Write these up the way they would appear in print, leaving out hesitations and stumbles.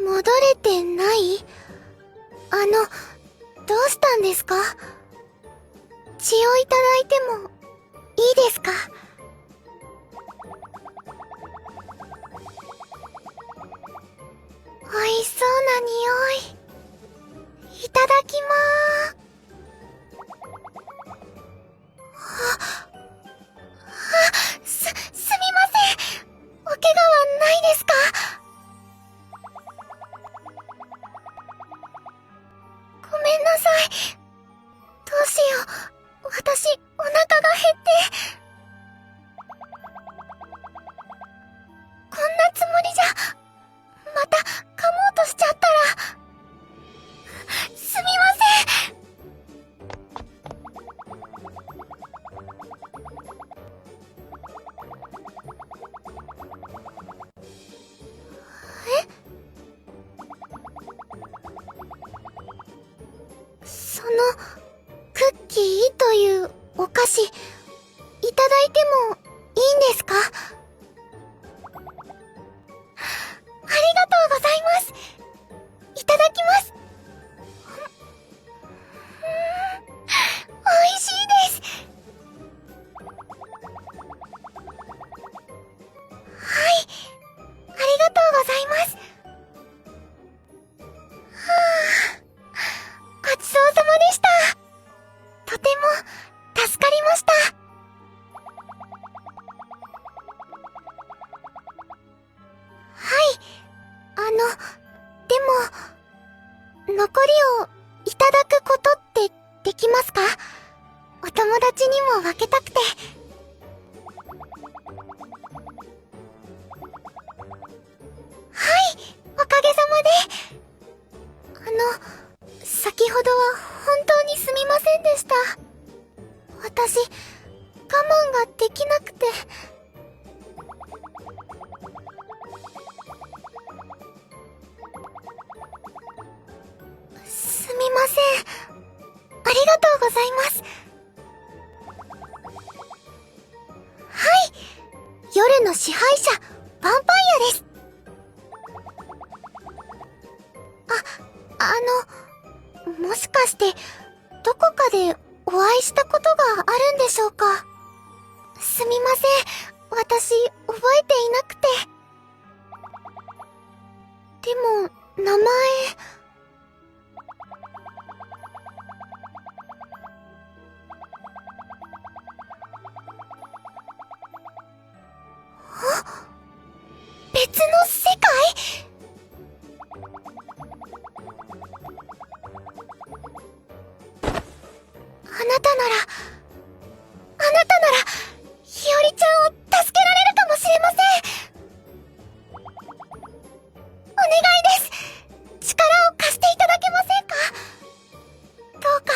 戻れてない？どうしたんですか？血をいただいてもいいですか？美味しそうな匂い。いただきまーす。すみません。お怪我はないですか？ごめんなさい。どうしよう。私、お腹が減って。こんなつもりじゃ、また噛もうとしちゃったら。すみません。その、クッキーというお菓子、いただいてもいいんですか？ありがとうございます。いただきます。美味しいです。はい、ありがとうございます。ごちそうさまでした。とても助かりました。はい、でも、残りをいただくことってできますか？お友達にも分けたくて。はい、おかげさまで。先ほどは本当にすみませんでした。私、我慢ができなくて。すみません。ありがとうございます。はい、夜の支配者、ヴァンパイアです。もしかして、どこかでお会いしたことがあるんでしょうか？すみません。私、覚えていなくて。でも、名前。別の世界？あなたなら、ひよりちゃんを助けられるかもしれません。お願いです。力を貸していただけませんか？どうか、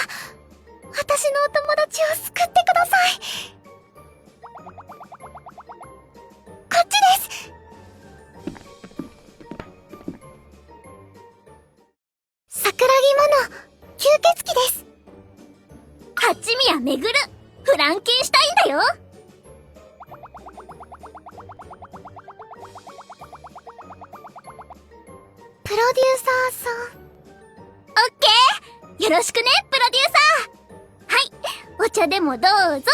私のお友達を救ってください。こっちです。桜木マナ、吸血鬼です。八宮めぐる、フランケンシュタインだよ。プロデューサーさん。オッケー、よろしくね、プロデューサー。はい、お茶でもどうぞ。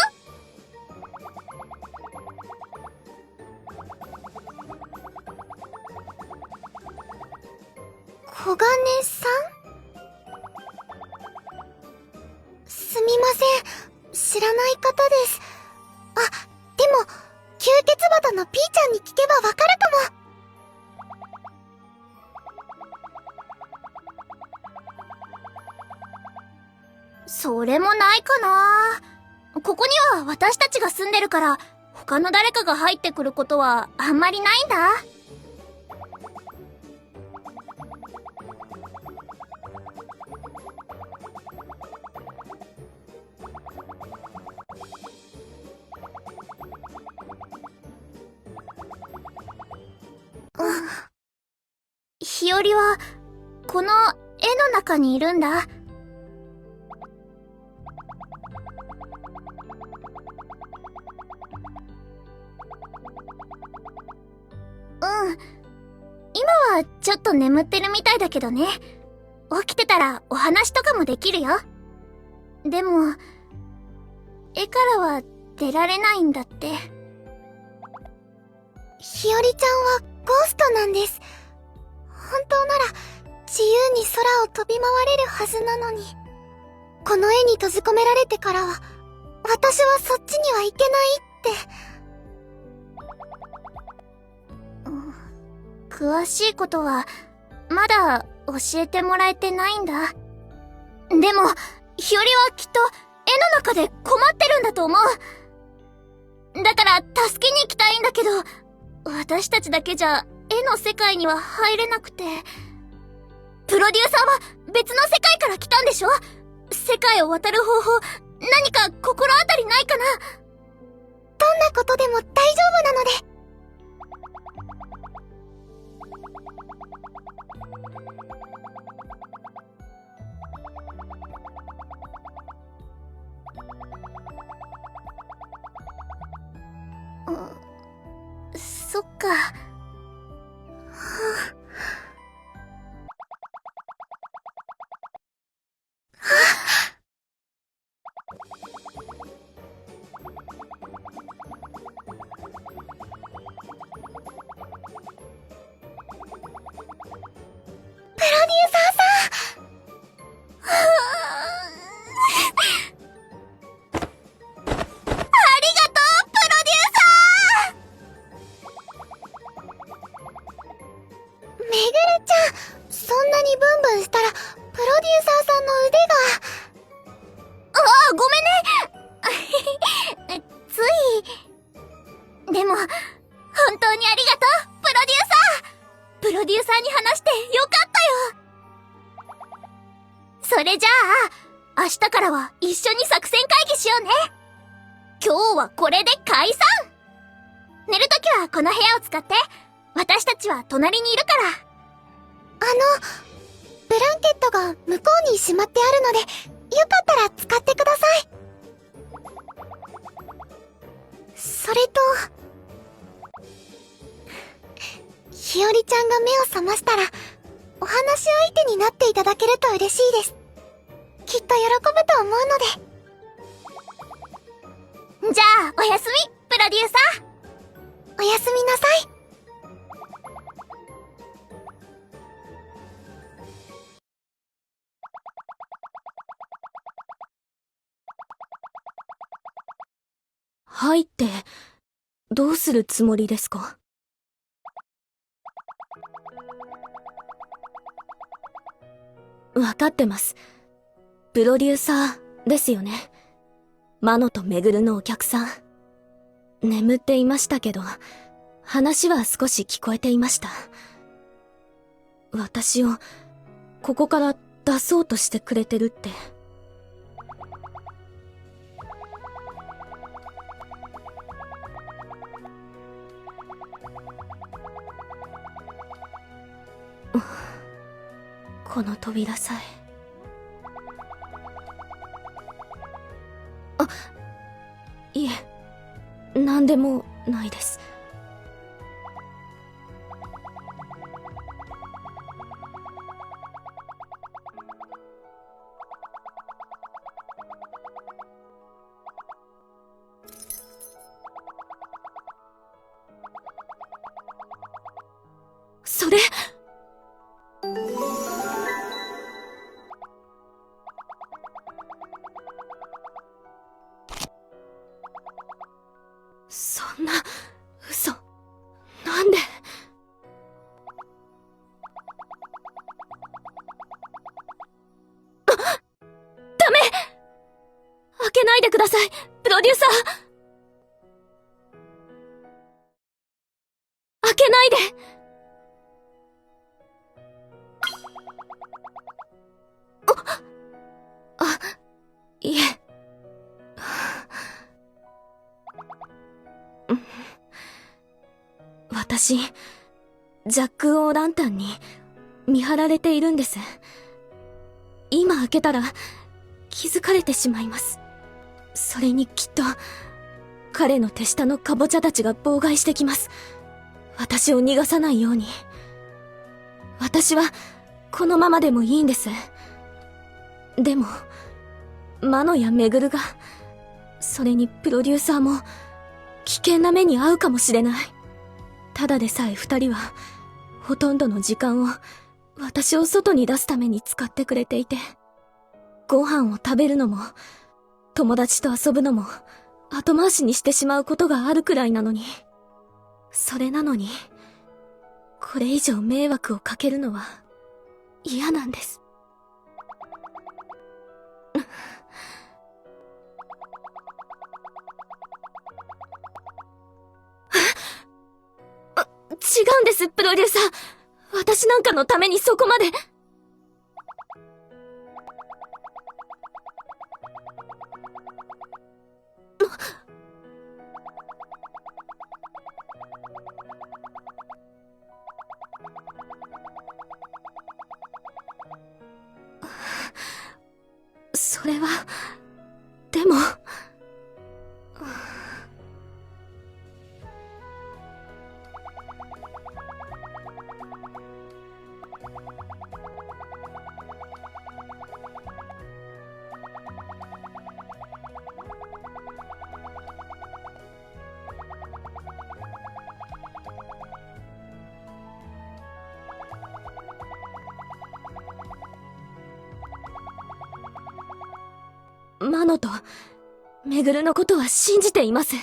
小金さん？すみません。知らない方です。でも、吸血バのピーちゃんに聞けばわかるかも。それもないかな。ここには私たちが住んでるから、他の誰かが入ってくることはあんまりないんだ。日和は、この絵の中にいるんだ。うん。今はちょっと眠ってるみたいだけどね。起きてたらお話とかもできるよ。でも、絵からは出られないんだって。日和ちゃんはゴーストなんです。本当なら自由に空を飛び回れるはずなのに。この絵に閉じ込められてからは、私はそっちには行けないって。詳しいことは、まだ教えてもらえてないんだ。でも、日和はきっと絵の中で困ってるんだと思う。だから助けに行きたいんだけど、私たちだけじゃ絵の世界には入れなくて。プロデューサーは別の世界から来たんでしょ？世界を渡る方法、何か心当たりないかな？どんなことでも大丈夫なので。そっか。めぐるちゃん、そんなにブンブンしたら、プロデューサーさんの腕が。ごめんね。つい。でも、本当にありがとう、プロデューサー。プロデューサーに話してよかったよ。それじゃあ、明日からは一緒に作戦会議しようね。今日はこれで解散。寝るときはこの部屋を使って。私たちは隣にいるから。ブランケットが向こうにしまってあるので、よかったら使ってください。それと、日和ちゃんが目を覚ましたら、お話し相手になっていただけると嬉しいです。きっと喜ぶと思うので。じゃあ、おやすみ、プロデューサー。おやすみなさい。入って、どうするつもりですか？わかってます。プロデューサーですよね。マノとメグルのお客さん。眠っていましたけど、話は少し聞こえていました。私を、ここから出そうとしてくれてるって。この扉さえ。いえ、なんでもないです。それ。そんな嘘、なんで。ダメ、開けないでください、プロデューサー。開けないで。いえ。私、ジャック・オー・ランタンに見張られているんです。今開けたら気づかれてしまいます。それにきっと彼の手下のカボチャたちが妨害してきます。私を逃がさないように。私はこのままでもいいんです。でもマノやメグルが、それにプロデューサーも危険な目に遭うかもしれない。ただでさえ二人はほとんどの時間を私を外に出すために使ってくれていて、ご飯を食べるのも友達と遊ぶのも後回しにしてしまうことがあるくらいなのに、それなのにこれ以上迷惑をかけるのは嫌なんです。違うんです、プロデューサー。私なんかのためにそこまで。それは、でも。マノとメグルのことは信じています。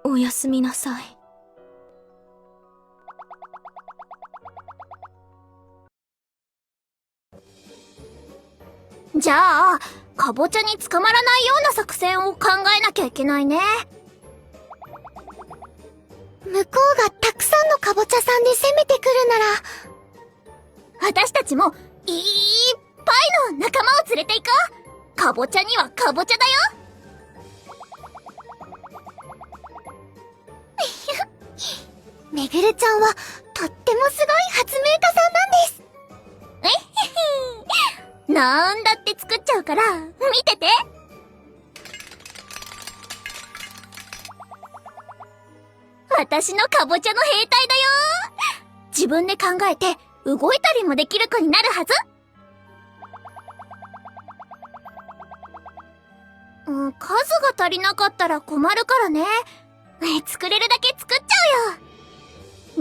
おやすみなさい。じゃあ、カボチャに捕まらないような作戦を考えなきゃいけないね。向こうがたくさんのカボチャさんで攻めてくるなら、私たちもいっぱいの仲間を連れて行こう。カボチャにはカボチャだよ。めぐるちゃんはとってもすごい発明家さんなんです。なんだって作っちゃうから見てて。私のカボチャの兵隊だよ。自分で考えて動いたりもできる子になるはず。数が足りなかったら困るからね。作れるだけ作っちゃうよ。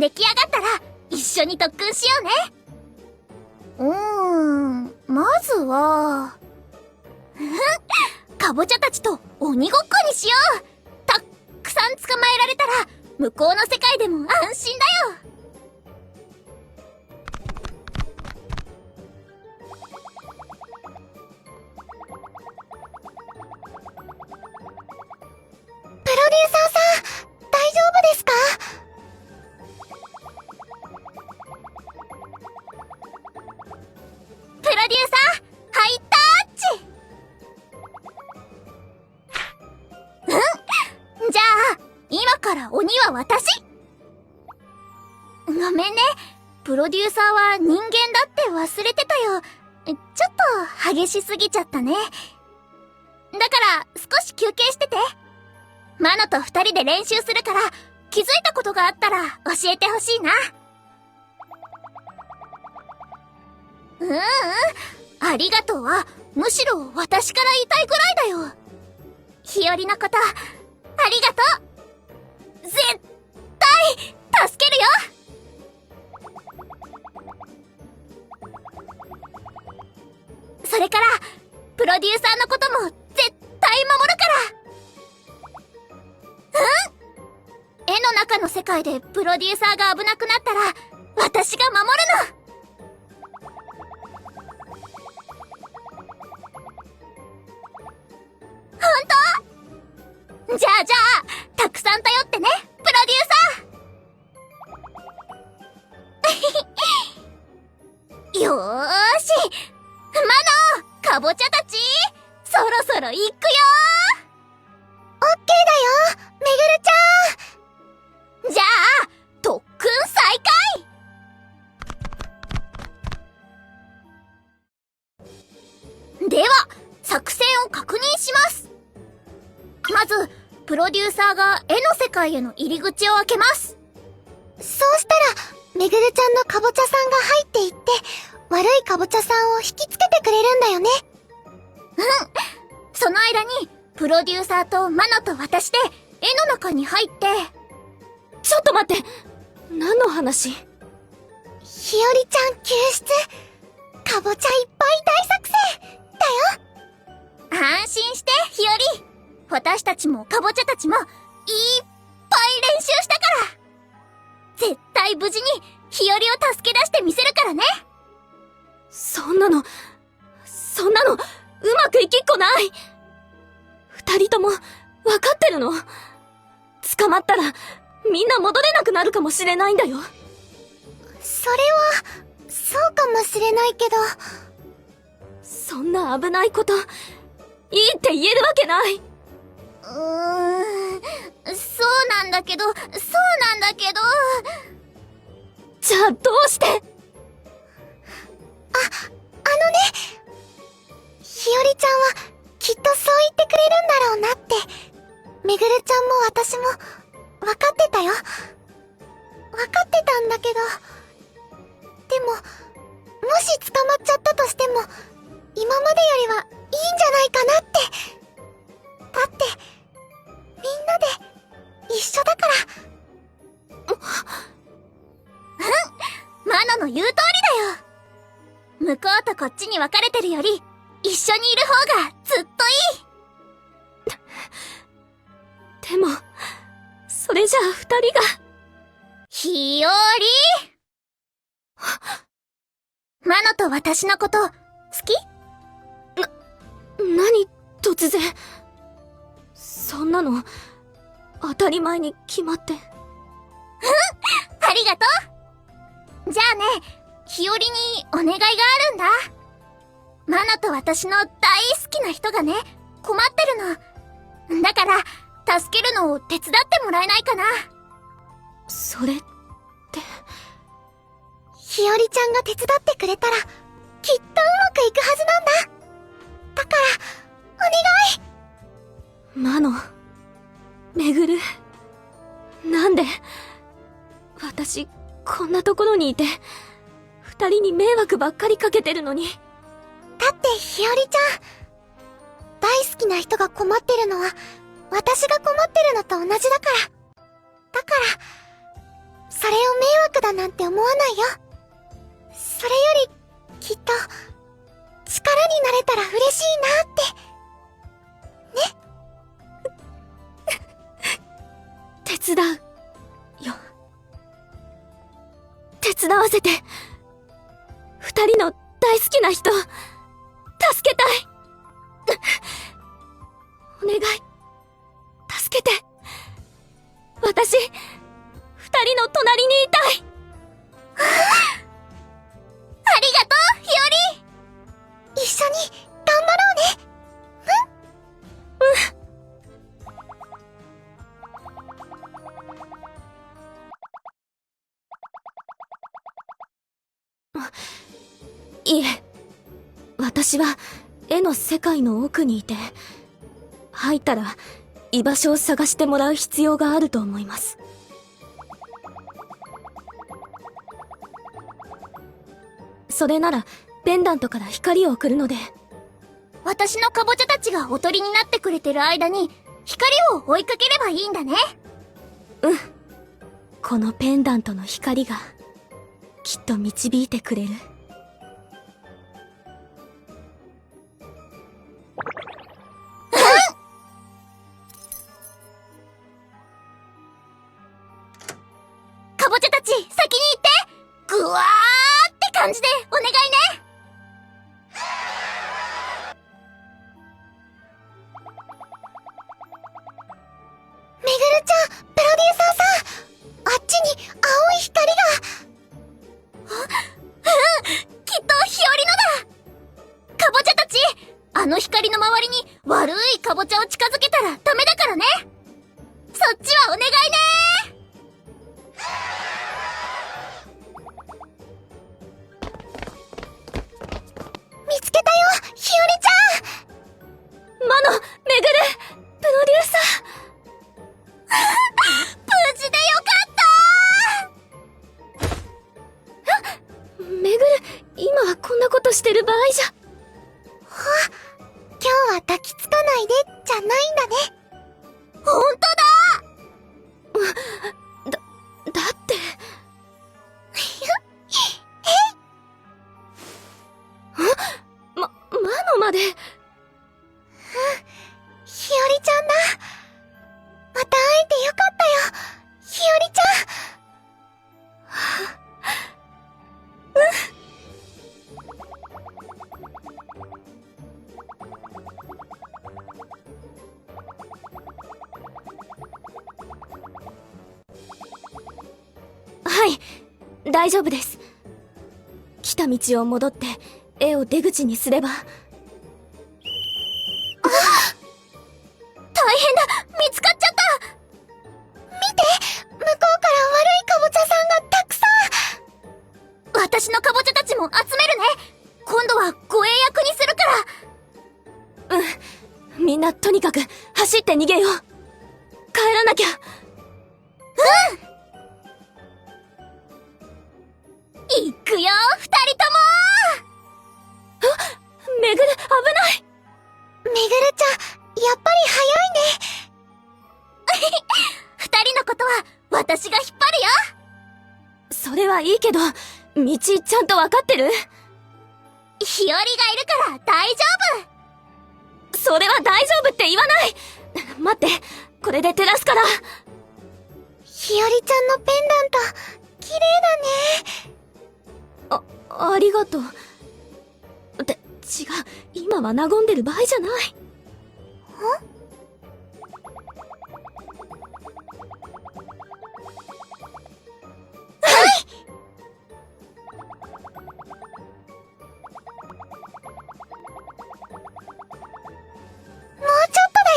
出来上がったら一緒に特訓しようね。まずはカボチャたちと鬼ごっこにしよう。たっくさん捕まえられたら向こうの世界でも安心だよ。プロデューサーさん、大丈夫ですか？プロデューサー、ハイタッチ。じゃあ今から鬼は私。ごめんね、プロデューサーは人間だって忘れてたよ。ちょっと激しすぎちゃったね。だから少し休憩してて。マノと二人で練習するから、気づいたことがあったら教えてほしいな。ありがとうはむしろ私から言いたいぐらいだよ。日和のこと、ありがとう。絶対助けるよ。それからプロデューサーのことも絶対守るから。絵の中の世界でプロデューサーが危なくなったら私が守るの。じゃあ、たくさん頼ってね、プロデューサー。よーし、マノ、カボチャたち、そろそろ行くよー。オッケーだよ、めぐるちゃん。じゃあ、特訓再開。まず、プロデューサーが絵の世界への入り口を開けます。そうしたら、めぐるちゃんのかぼちゃさんが入っていって、悪いかぼちゃさんを引きつけてくれるんだよね。その間に、プロデューサーとマナと私で、絵の中に入って、ちょっと待って。何の話？ひよりちゃん救出。かぼちゃいっぱい大作戦だよ。安心して、ひより。私たちもかぼちゃたちも、いっぱい練習したから。絶対無事に、ひよりを助け出してみせるからね。そんなの、うまくいきっこない。二人とも、わかってるの？捕まったら、みんな戻れなくなるかもしれないんだよ。それは、そうかもしれないけど。そんな危ないこと、いいって言えるわけない。そうなんだけど。じゃあどうして？ひよりちゃんは、きっとそう言ってくれるんだろうなって、めぐるちゃんも私も、わかってたよ。わかってたんだけど、でも、もし捕まっちゃったとしても、今までよりはいいんじゃないかなって。だって、みんなで、一緒だから。マナの言う通りだよ。向こうとこっちに分かれてるより、一緒にいる方がずっといい。でも、それじゃあ二人が。ひよりマナと私のこと好き？何突然。そんなの当たり前に決まって。ありがとう。じゃあね、ひよりにお願いがあるんだ。マナと私の大好きな人がね、困ってるの。だから助けるのを手伝ってもらえないかな。それってひよりちゃんが手伝ってくれたら、きっとうまくいくはずなんだ。だから、お願い。マノ、めぐる、なんで私こんなところにいて二人に迷惑ばっかりかけてるのに。だってひよりちゃん、大好きな人が困ってるのは私が困ってるのと同じだから。だからそれを迷惑だなんて思わないよ。それよりきっと力になれたら嬉しいなってね。手伝うよ。手伝わせて。二人の大好きな人助けたい。お願い、助けて。私、二人の隣にいたい。ありがとう、ひよ一緒に頑張ろうね。いえ、私は絵の世界の奥にいて、入ったら居場所を探してもらう必要があると思います。それならペンダントから光を送るので。私のカボチャたちがおとりになってくれてる間に光を追いかければいいんだね。うん。このペンダントの光がきっと導いてくれる。カボチャたち先に行って。ぐわーって感じでお願いね。めぐるちゃん、プロデューサーさん、あっちに青い光が。きっと日和のだ。カボチャたち、あの光の周りに悪いカボチャを近づけたらダメだからね。そっちはお願いね。見つけたよ、日和ちゃん。マノ、めぐる、プロデューサー。いんだね。ほんとだって。魔のまで。ひよりちゃんだ。また会えてよかったよ、ひよりちゃん。はい、大丈夫です。来た道を戻って絵を出口にすれば。大変だ、見つかっちゃった。見て、向こうから悪いカボチャさんがたくさん。私のカボチャたちも集めるね。今度は護衛役にするから。みんなとにかく走って逃げよう。帰らなきゃ。行くよ、二人とも。めぐる、危ない。めぐるちゃん、やっぱり早いね。二人のことは私が引っ張るよ。それはいいけど、道ちゃんとわかってる？日和がいるから大丈夫。それは大丈夫って言わない。待って、これで照らすから。ひよりちゃんのペンダント、綺麗だね。ありがとう。違う、今は和んでる場合じゃない。もうちょっとだよ。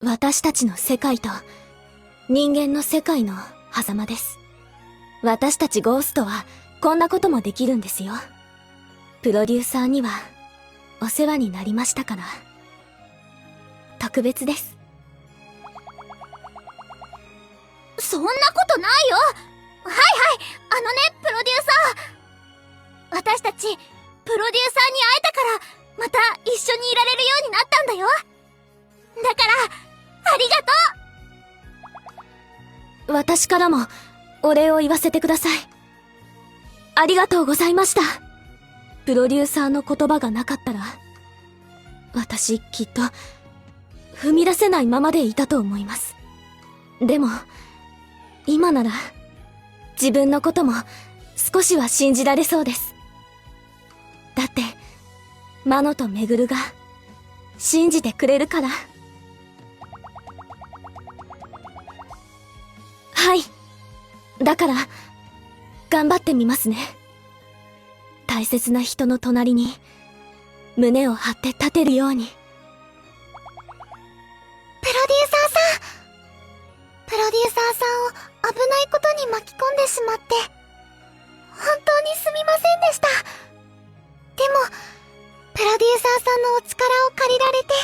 私たちの世界と人間の世界の狭間です。私たちゴーストはこんなこともできるんですよ。プロデューサーにはお世話になりましたから。特別です。そんなことないよ。はいはい、プロデューサー。私たち、プロデューサーに会えたから、また一緒にいられるようになったんだよ。だから、ありがとう。私からもお礼を言わせてください。ありがとうございました。プロデューサーの言葉がなかったら、私きっと踏み出せないままでいたと思います。でも、今なら自分のことも少しは信じられそうです。だって、マノとメグルが信じてくれるから。はい。だから、頑張ってみますね。大切な人の隣に、胸を張って立てるように。プロデューサーさん。プロデューサーさんを危ないことに巻き込んでしまって、本当にすみませんでした。でも、プロデューサーさんのお力を借りられて、